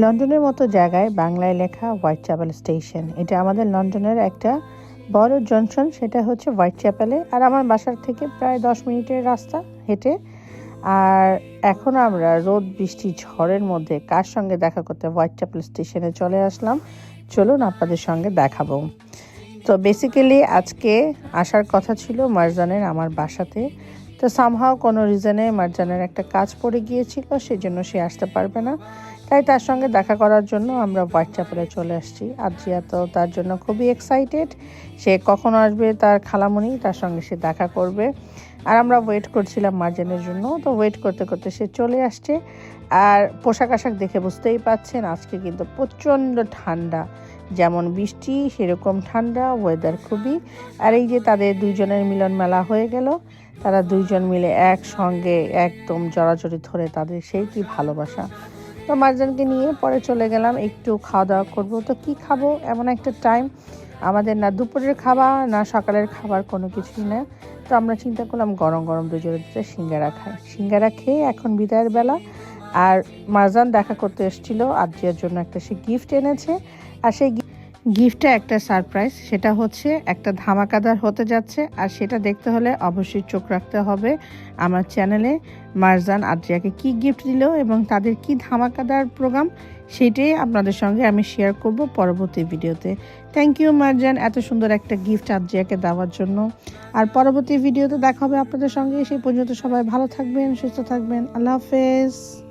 লন্ডনের মতো জায়গায় বাংলায় লেখা হোয়াইট চ্যাপেল স্টেশন। এটা আমাদের লন্ডনের একটা বড় জংশন, সেটা হচ্ছে হোয়াইট চ্যাপেলে। আর আমার বাসার থেকে প্রায় 10 মিনিটের রাস্তা হেঁটে। আর এখন আমরা রোদ বৃষ্টি ঝড়ের মধ্যে কার সঙ্গে দেখা করতে হোয়াইট চ্যাপেল স্টেশনে চলে আসলাম। চলুন আপনাদের সঙ্গে দেখাবো। তো বেসিক্যালি আজকে আসার কথা ছিল মারজানের আমার বাসাতে। তো সামহাও কোনো রিজনে মারজানের একটা কাজ পড়ে গিয়েছিল, সেজন্য সে আসতে পারবে না। তাই তার সঙ্গে দেখা করার জন্য আমরা হোয়াইট চ্যাপেলে চলে আসছি। আদ্রিয়া তো তার জন্য খুবই এক্সাইটেড, সে কখন আসবে তার খালামণি তার সঙ্গে সে দেখা করবে। আর আমরা ওয়েট করছিলাম মারজানের জন্য। তো ওয়েট করতে করতে সে চলে আসছে। আর পোশাক আশাক দেখে বুঝতেই পাচ্ছেন আজকে কিন্তু প্রচণ্ড ঠান্ডা, যেমন বৃষ্টি সেরকম ঠান্ডা ওয়েদার খুবই। আর এই যে তাদের দুইজনের মিলন মেলা হয়ে গেল, তারা দুইজন মিলে একসঙ্গে একদম জড়াজড়ি ধরে, তাদের সেই কি ভালোবাসা। তো মারজানকে নিয়ে পরে চলে গেলাম একটু খাওয়া দাওয়া করবো। তো কি খাবো, এমন একটা টাইম আমাদের না দুপুরের খাবার না সকালের খাবার কোনো কিছুই না। তো আমরা চিন্তা করলাম গরম গরম দুজনে সিঙ্গারা খাই। সিঙ্গারা খেয়ে এখন বিদায়ের বেলা। আর মারজান দেখা করতে এসেছিল, আদ্রিয়ার জন্য একটা সে গিফট এনেছে। আর সেই গিফটটা একটা সারপ্রাইজ, সেটা হচ্ছে একটা ধামাকাদার হতে যাচ্ছে। আর সেটা দেখতে হলে অবশ্যই চোখ রাখতে হবে আমার চ্যানেলে। মারজান আদ্রিয়াকে কি গিফট দিল এবং তাদের কি ধামাকাদার প্রোগ্রাম, সেটাই আপনাদের সঙ্গে আমি শেয়ার করব পরবর্তী ভিডিওতে। থ্যাংক ইউ মারজান, এত সুন্দর একটা গিফট আদ্রিয়াকে দেওয়ার জন্য। আর পরবর্তী ভিডিওতে দেখা হবে আপনাদের সঙ্গে। সেই পর্যন্ত সবাই ভালো থাকবেন, সুস্থ থাকবেন। আল্লাহ হাফেজ।